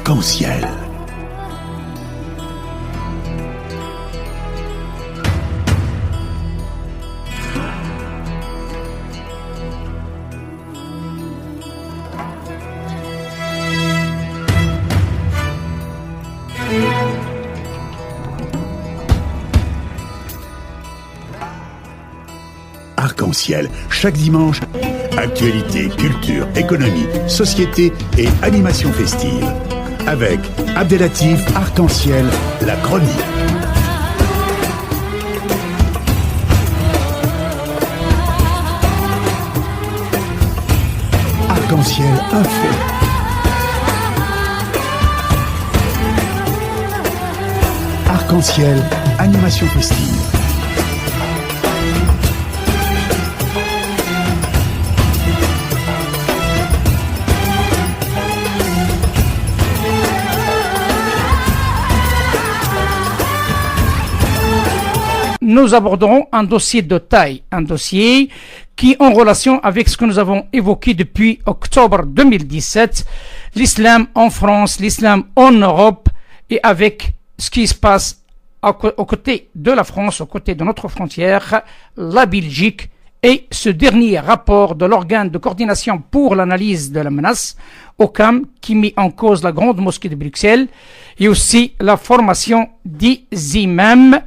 Arc-en-ciel. Arc-en-ciel, chaque dimanche, actualité, culture, économie, société et animation festive. Avec Abdelatif Arc-en-ciel, la chronique. Arc-en-ciel, info. Arc-en-ciel, animation festive. Nous aborderons un dossier de taille, un dossier qui est en relation avec ce que nous avons évoqué depuis octobre 2017, l'islam en France, l'islam en Europe, et avec ce qui se passe aux côtés de la France, aux côtés de notre frontière, la Belgique, et ce dernier rapport de l'organe de coordination pour l'analyse de la menace, OCAM, qui met en cause la grande mosquée de Bruxelles, et aussi la formation des imams.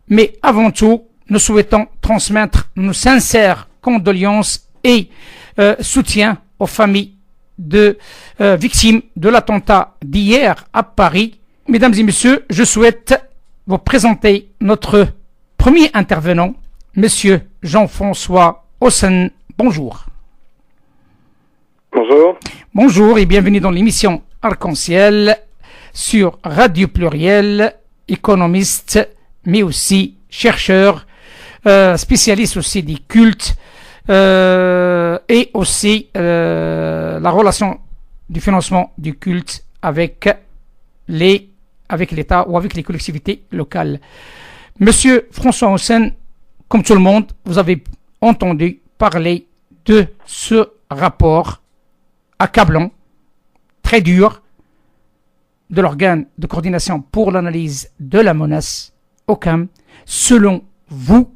Mais avant tout, nous souhaitons transmettre nos sincères condoléances et soutien aux familles de victimes de l'attentat d'hier à Paris. Mesdames et messieurs, je souhaite vous présenter notre premier intervenant, Monsieur Jean-François Hossein. Bonjour. Bonjour. Bonjour et bienvenue dans l'émission Arc-en-ciel sur Radio Pluriel, économiste, mais aussi chercheur, spécialiste aussi des cultes et aussi la relation du financement du culte avec l'État ou avec les collectivités locales. Monsieur François Hossein, comme tout le monde, vous avez entendu parler de ce rapport accablant, très dur, de l'organe de coordination pour l'analyse de la menace, OCAM. Selon vous,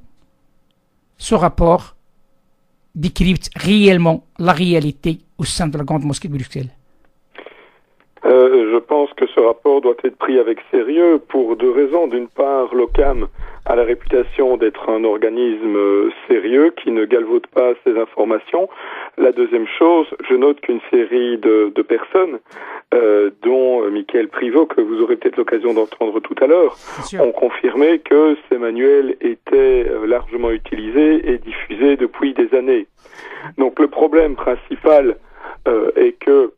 ce rapport décrypte réellement la réalité au sein de la grande mosquée de Bruxelles? Je pense que ce rapport doit être pris avec sérieux pour deux raisons. D'une part, l'OCAM a la réputation d'être un organisme sérieux qui ne galvaude pas ses informations. La deuxième chose, je note qu'une série de personnes, dont Michael Privot, que vous aurez peut-être l'occasion d'entendre tout à l'heure, ont confirmé que ces manuels étaient largement utilisés et diffusés depuis des années. Donc le problème principal est que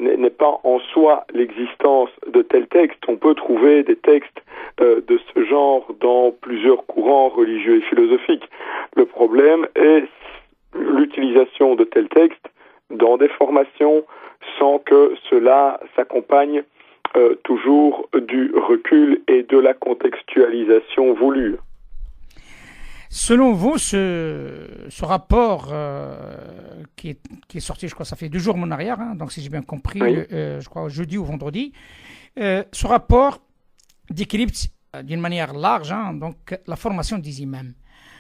n'est pas en soi l'existence de tels textes. On peut trouver des textes de ce genre dans plusieurs courants religieux et philosophiques. Le problème est l'utilisation de tels textes dans des formations sans que cela s'accompagne toujours du recul et de la contextualisation voulue. Selon vous, ce rapport qui est sorti, je crois, ça fait 2 jours en arrière, hein, donc si j'ai bien compris, oui. Je crois jeudi ou vendredi, ce rapport décrypte d'une manière large donc la formation des imams.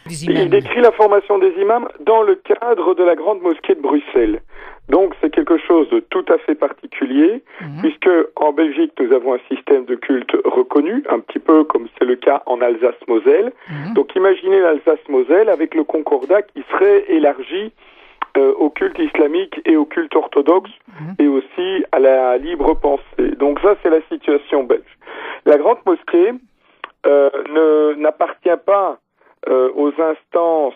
Il décrit la formation des imams dans le cadre de la grande mosquée de Bruxelles. Donc c'est quelque chose de tout à fait particulier, puisque en Belgique nous avons un système de culte reconnu, un petit peu comme c'est le cas en Alsace-Moselle. Donc imaginez l'Alsace-Moselle avec le concordat qui serait élargi au culte islamique et au culte orthodoxe et aussi à la libre pensée. Donc ça c'est la situation belge. La grande mosquée n'appartient pas aux instances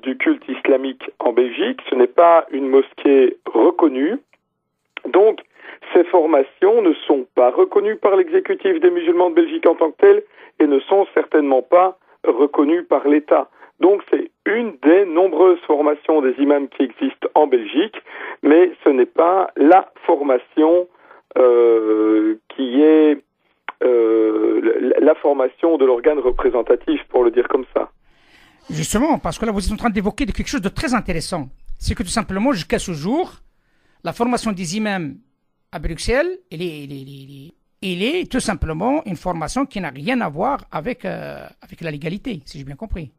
du culte islamique en Belgique. Ce n'est pas une mosquée reconnue. Donc, ces formations ne sont pas reconnues par l'exécutif des musulmans de Belgique en tant que telles et ne sont certainement pas reconnues par l'État. Donc, c'est une des nombreuses formations des imams qui existent en Belgique, mais ce n'est pas la formation qui est la formation de l'organe représentatif, pour le dire comme ça. Justement, parce que là, vous êtes en train d'évoquer quelque chose de très intéressant. C'est que tout simplement, jusqu'à ce jour, la formation des imams à Bruxelles, il est tout simplement une formation qui n'a rien à voir avec la légalité, si j'ai bien compris.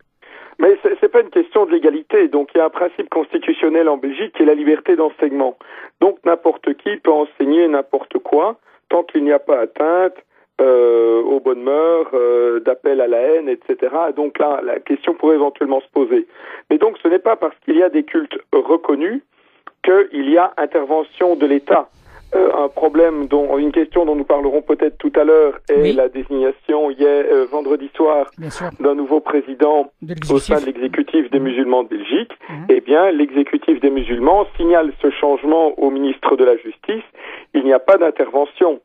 Mais c'est pas une question de légalité. Donc il y a un principe constitutionnel en Belgique qui est la liberté d'enseignement. Donc n'importe qui peut enseigner n'importe quoi tant qu'il n'y a pas atteinte aux bonnes mœurs, d'appel à la haine, etc. Donc là, la question pourrait éventuellement se poser. Mais donc ce n'est pas parce qu'il y a des cultes reconnus qu'il y a intervention de l'État. Un problème, une question dont nous parlerons peut-être tout à l'heure est la désignation vendredi soir d'un nouveau président au sein de l'exécutif des musulmans de Belgique. Eh bien, l'exécutif des musulmans signale ce changement au ministre de la Justice. Il n'y a pas d'intervention.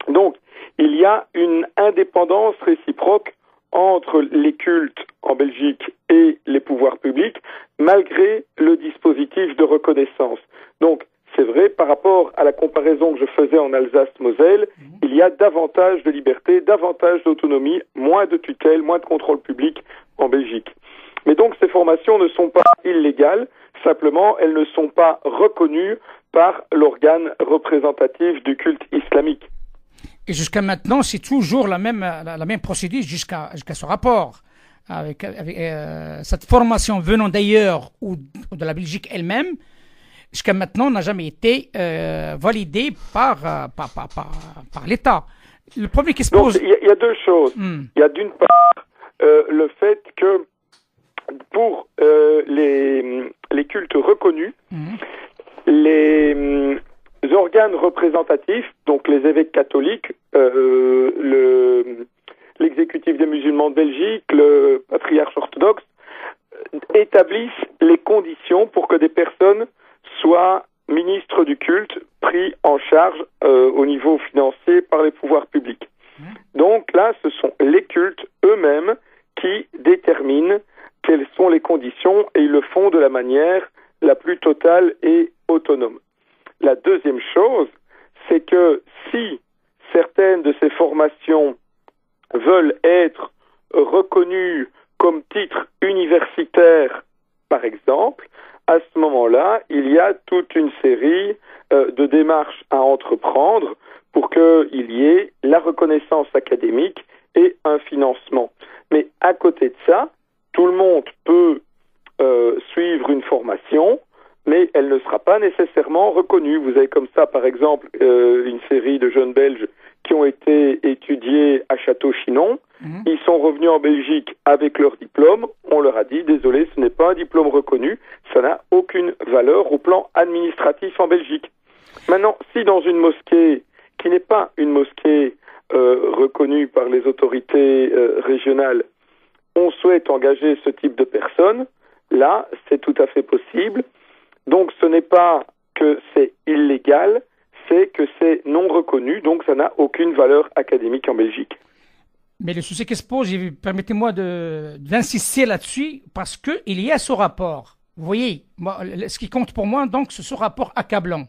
Donc, il y a une indépendance réciproque entre les cultes en Belgique et les pouvoirs publics, malgré le dispositif de reconnaissance. Donc, c'est vrai, par rapport à la comparaison que je faisais en Alsace-Moselle, il y a davantage de liberté, davantage d'autonomie, moins de tutelle, moins de contrôle public en Belgique. Mais donc ces formations ne sont pas illégales, simplement elles ne sont pas reconnues par l'organe représentatif du culte islamique. Et jusqu'à maintenant, c'est toujours la même procédure jusqu'à ce rapport. Avec cette formation venant d'ailleurs ou de la Belgique elle-même, jusqu'à maintenant, n'a jamais été validé par l'État. Le premier qui se pose... Il y a deux choses. Il y a d'une part le fait que pour les cultes reconnus, les organes représentatifs, donc les évêques catholiques, l'exécutif des musulmans de Belgique, le patriarche orthodoxe, établissent les conditions pour que des personnes soient ministres du culte pris en charge au niveau financier par les pouvoirs publics. Donc là, ce sont les cultes eux-mêmes qui déterminent quelles sont les conditions et ils le font de la manière la plus totale et autonome. La deuxième chose, c'est que si certaines de ces formations veulent être reconnues comme titre universitaire, par exemple, à ce moment-là, il y a toute une série de démarches à entreprendre pour qu'il y ait la reconnaissance académique et un financement. Mais à côté de ça, tout le monde peut suivre une formation, mais elle ne sera pas nécessairement reconnue. Vous avez comme ça, par exemple, une série de jeunes Belges qui ont été étudiés à Château-Chinon. Ils sont revenus en Belgique avec leur diplôme. On leur a dit, désolé, ce n'est pas un diplôme reconnu. Ça n'a aucune valeur au plan administratif en Belgique. Maintenant, si dans une mosquée qui n'est pas une mosquée reconnue par les autorités régionales, on souhaite engager ce type de personnes, là, c'est tout à fait possible. Donc, ce n'est pas que c'est illégal, c'est que c'est non reconnu, donc ça n'a aucune valeur académique en Belgique. Mais le souci qui se pose, permettez-moi d'insister là-dessus, parce qu'il y a ce rapport. Vous voyez, ce qui compte pour moi, donc, c'est ce rapport accablant.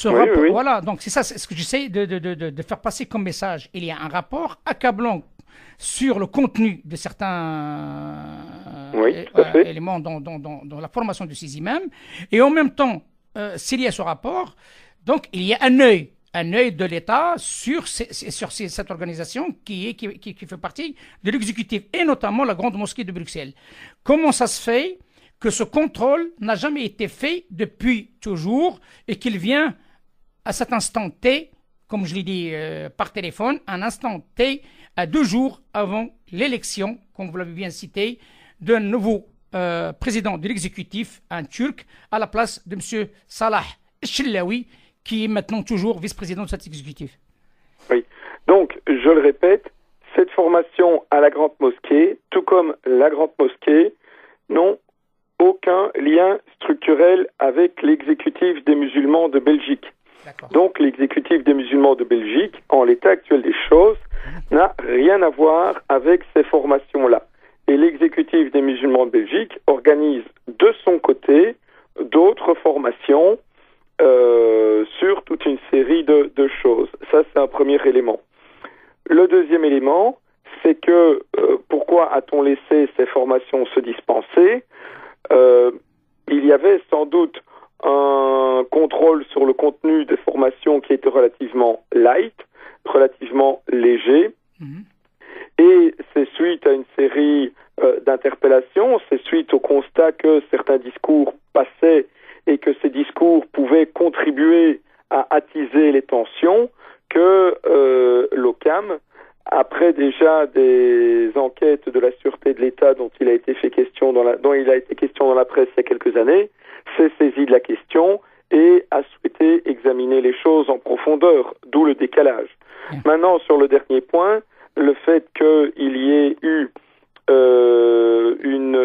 Oui. Voilà, donc c'est ça, c'est ce que j'essaie de faire passer comme message. Il y a un rapport accablant sur le contenu de certains éléments dans la formation de ces imams, et en même temps, s'il y a ce rapport, donc il y a un œil de l'État sur cette organisation qui fait partie de l'exécutif, et notamment la Grande Mosquée de Bruxelles. Comment ça se fait que ce contrôle n'a jamais été fait depuis toujours et qu'il vient à cet instant T, comme je l'ai dit par téléphone, un instant T, à 2 jours avant l'élection, comme vous l'avez bien cité, d'un nouveau président de l'exécutif, un Turc, à la place de M. Salah Chillaoui, qui est maintenant toujours vice-président de cet exécutif. Oui, donc je le répète, cette formation à la Grande Mosquée, tout comme la Grande Mosquée, n'ont aucun lien structurel avec l'exécutif des musulmans de Belgique. D'accord. Donc l'exécutif des musulmans de Belgique, en l'état actuel des choses, n'a rien à voir avec ces formations-là. Et l'exécutif des musulmans de Belgique organise de son côté d'autres formations sur toute une série de choses. Ça, c'est un premier élément. Le deuxième élément, c'est que pourquoi a-t-on laissé ces formations se dispenser ? Il y avait sans doute un contrôle sur le contenu des formations qui était relativement light, relativement léger. Et c'est suite à une série d'interpellations, c'est suite au constat que certains discours passaient et que ces discours pouvaient contribuer à attiser les tensions que l'OCAM, après déjà des enquêtes de la sûreté de l'État dont il a été question dans la presse il y a quelques années, s'est saisi de la question et a souhaité examiner les choses en profondeur, d'où le décalage. Maintenant, sur le dernier point, le fait qu'il y ait eu une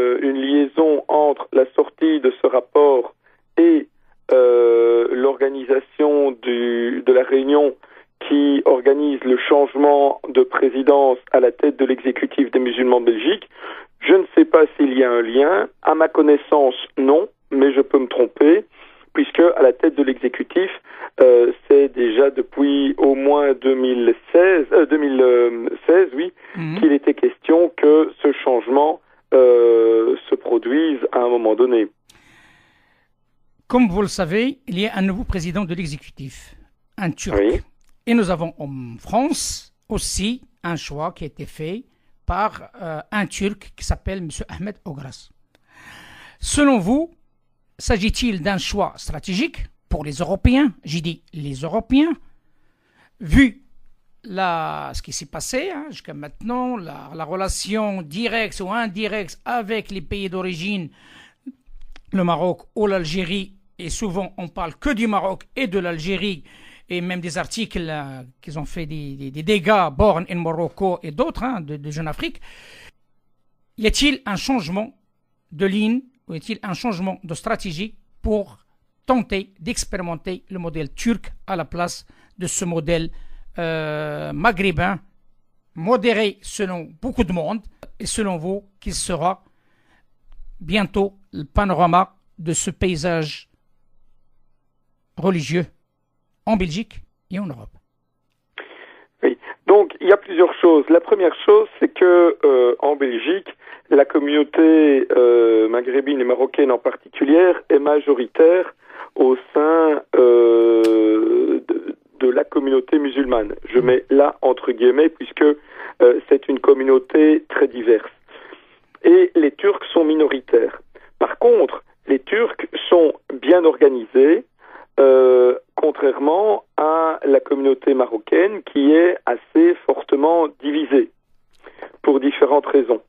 liaison entre la sortie de ce rapport et l'organisation de la réunion qui organise le changement de présidence à la tête de l'exécutif des musulmans de Belgique, je ne sais pas s'il y a un lien. À ma connaissance, non, mais je peux me tromper, puisque à la tête de l'exécutif, c'est déjà depuis au moins 2016, qu'il était question que ce changement se produise à un moment donné. Comme vous le savez, il y a un nouveau président de l'exécutif, un Turc. Oui. Et nous avons en France aussi un choix qui a été fait par un Turc qui s'appelle M. Ahmed Ogras. Selon vous, s'agit-il d'un choix stratégique pour les Européens? J'ai dit les Européens, vu ce qui s'est passé jusqu'à maintenant, la relation directe ou indirecte avec les pays d'origine, le Maroc ou l'Algérie, et souvent on parle que du Maroc et de l'Algérie, et même des articles qui ont fait des dégâts, Born in Morocco et d'autres de Jeune Afrique. Y a-t-il un changement de ligne ou y a-t-il un changement de stratégie pour tenter d'expérimenter le modèle turc à la place de ce modèle maghrébin, modéré selon beaucoup de monde, et selon vous, qu'il sera bientôt le panorama de ce paysage religieux en Belgique et en Europe? Oui, donc il y a plusieurs choses. La première chose, c'est que en Belgique, la communauté maghrébine et marocaine en particulier est majoritaire au sein de la communauté musulmane. Je mets là entre guillemets puisque c'est une communauté très diverse. Et les Turcs sont minoritaires. Par contre, les Turcs sont bien organisés, contrairement à la communauté marocaine qui est assez fortement divisée pour différentes raisons.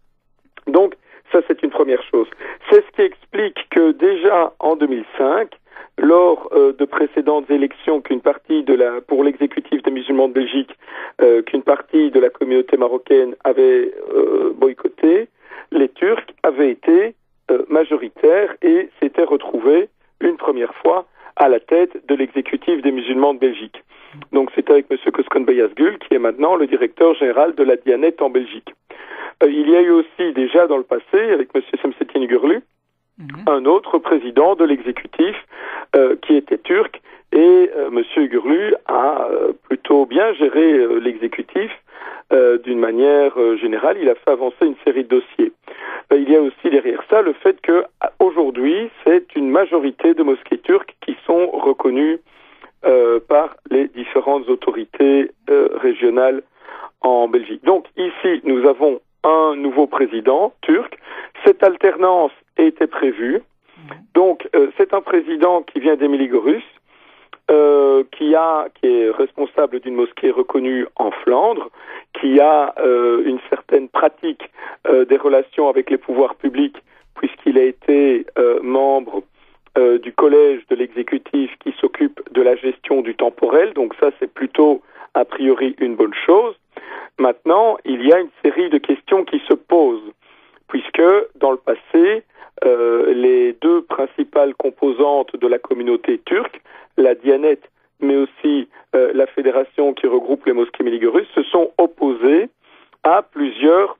Donc, ça c'est une première chose. C'est ce qui explique que déjà en 2005, lors de précédentes élections pour l'exécutif des musulmans de Belgique, qu'une partie de la communauté marocaine avait boycotté, les Turcs avaient été majoritaires et s'étaient retrouvés une première fois à la tête de l'exécutif des musulmans de Belgique. Donc c'est avec M. Közkan Beyazgül, qui est maintenant le directeur général de la Diyanet en Belgique. Il y a eu aussi déjà dans le passé, avec M. Semsettin Gürlü, un autre président de l'exécutif qui était turc, et M. Gürlü a plutôt bien géré l'exécutif d'une manière générale. Il a fait avancer une série de dossiers. Il y a aussi derrière ça le fait que aujourd'hui c'est une majorité de mosquées turques qui sont reconnues par les différentes autorités régionales en Belgique. Donc ici nous avons un nouveau président turc. Cette alternance était prévue. Donc c'est un président qui vient d'Émilie Gorus, qui est responsable d'une mosquée reconnue en Flandre, qui a une certaine pratique des relations avec les pouvoirs publics, puisqu'il a été membre du collège de l'exécutif qui s'occupe de la gestion du temporel. Donc ça, c'est plutôt a priori une bonne chose. Maintenant, il y a une série de questions qui se posent, puisque dans le passé, les deux principales composantes de la communauté turque, la Diyanet, mais aussi la fédération qui regroupe les mosquées Émilie-Gorus, se sont opposées à plusieurs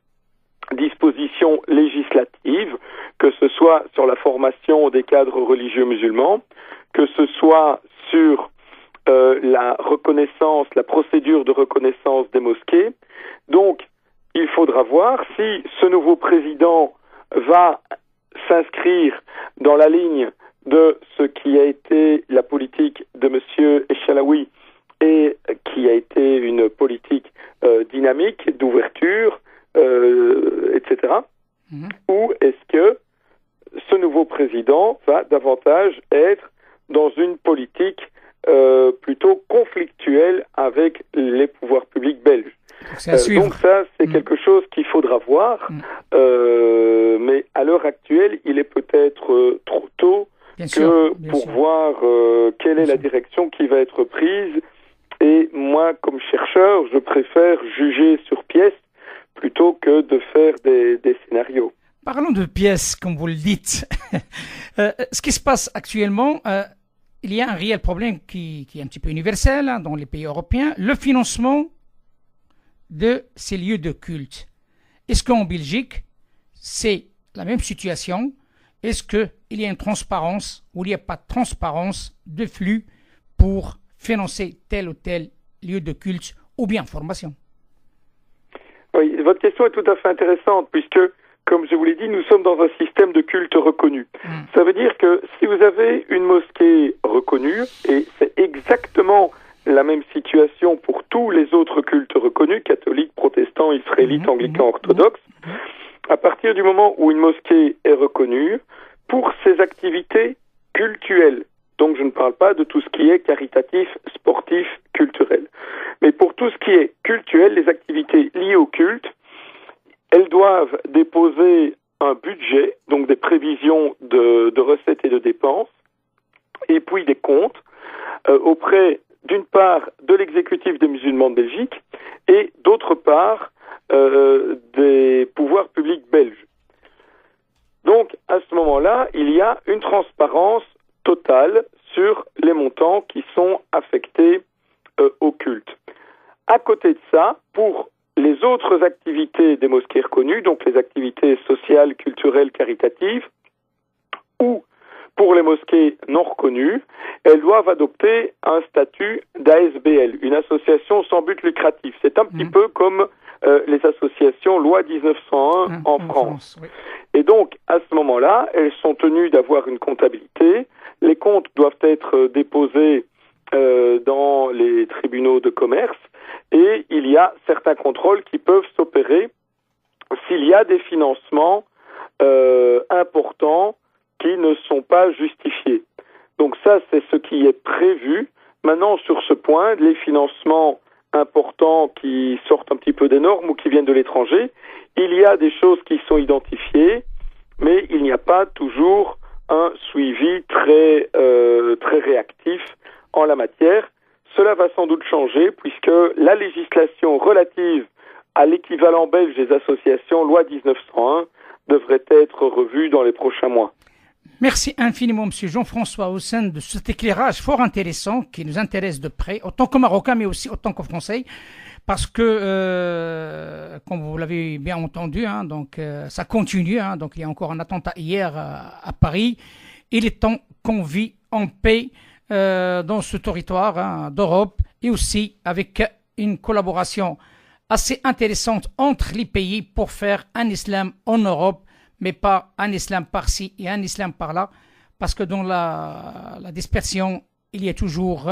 dispositions législatives, que ce soit sur la formation des cadres religieux musulmans, que ce soit sur la reconnaissance, la procédure de reconnaissance des mosquées. Donc, il faudra voir si ce nouveau président va s'inscrire dans la ligne de ce qui a été la politique de M. Echalaoui et qui a été une politique dynamique, d'ouverture, etc. Ou est-ce que ce nouveau président va davantage être dans une politique plutôt conflictuelle avec les pouvoirs publics belges? Donc ça, c'est quelque chose qu'il faudra voir. Mais à l'heure actuelle, il est peut-être trop tôt pour voir quelle est la direction qui va être prise. Et moi, comme chercheur, je préfère juger sur pièce plutôt que de faire des scénarios. Parlons de pièces, comme vous le dites. Ce qui se passe actuellement, il y a un réel problème qui est un petit peu universel dans les pays européens, le financement de ces lieux de culte. Est-ce qu'en Belgique, c'est la même situation? Est-ce qu'il y a une transparence ou il n'y a pas de transparence de flux pour financer tel ou tel lieu de culte ou bien formation? Oui, votre question est tout à fait intéressante puisque, comme je vous l'ai dit, nous sommes dans un système de culte reconnu. Ça veut dire que si vous avez une mosquée reconnue, et c'est exactement la même situation pour tous les autres cultes reconnus, catholiques, protestants, israélites, anglicans, orthodoxes, à partir du moment où une mosquée est reconnue, pour ses activités cultuelles, donc je ne parle pas de tout ce qui est caritatif, sportif, culturel, mais pour tout ce qui est cultuel, les activités liées au culte, elles doivent déposer un budget, donc des prévisions de recettes et de dépenses, et puis des comptes auprès, d'une part, de l'exécutif des musulmans de Belgique, et d'autre part, des pouvoirs publics belges. Donc, à ce moment-là, il y a une transparence totale sur les montants qui sont affectés au culte. À côté de ça, pour les autres activités des mosquées reconnues, donc les activités sociales, culturelles, caritatives, ou pour les mosquées non reconnues, elles doivent adopter un statut d'ASBL, une association sans but lucratif. C'est un petit peu comme les associations loi 1901 en France. Oui. Et donc, à ce moment-là, elles sont tenues d'avoir une comptabilité. Les comptes doivent être déposés dans les tribunaux de commerce et il y a certains contrôles qui peuvent s'opérer s'il y a des financements importants qui ne sont pas justifiés. Donc ça, c'est ce qui est prévu. Maintenant, sur ce point, les financements importants qui sortent un petit peu des normes ou qui viennent de l'étranger, il y a des choses qui sont identifiées, mais il n'y a pas toujours un suivi très réactif en la matière. Cela va sans doute changer puisque la législation relative à l'équivalent belge des associations loi 1901 devrait être revue dans les prochains mois. Merci infiniment, M. Jean-François Houssen, de cet éclairage fort intéressant qui nous intéresse de près, autant qu'aux Marocains, mais aussi autant qu'aux Français, parce que, comme vous l'avez bien entendu, donc ça continue. Donc il y a encore un attentat hier à Paris. Il est temps qu'on vit en paix dans ce territoire d'Europe et aussi avec une collaboration assez intéressante entre les pays pour faire un islam en Europe, mais pas un islam par-ci et un islam par-là, parce que dans la dispersion, il y a toujours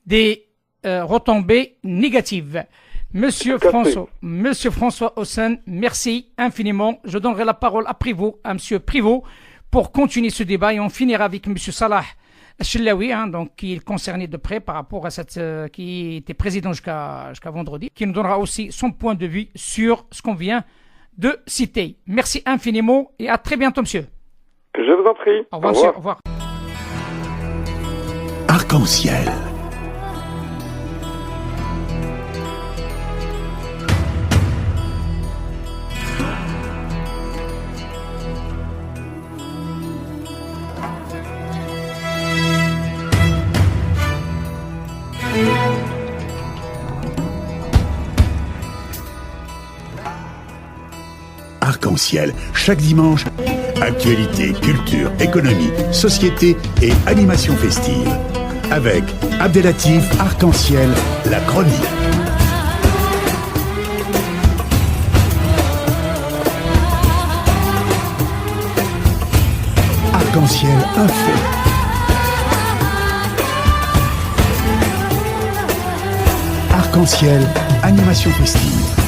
des retombées négatives. Monsieur François Houssen, merci infiniment. Je donnerai la parole après vous à Monsieur Prévost pour continuer ce débat et on finira avec Monsieur Salah Echalaoui, donc qui est concerné de près par rapport à qui était président jusqu'à vendredi, qui nous donnera aussi son point de vue sur ce qu'on vient de citer. Merci infiniment et à très bientôt, monsieur. Je vous en prie. Au revoir, monsieur. Au revoir. Arc-en-ciel. Arc-en-ciel, chaque dimanche, actualité, culture, économie, société et animation festive. Avec Abdelatif Arc-en-ciel, la chronique. Arc-en-ciel info. Arc-en-ciel, animation festive.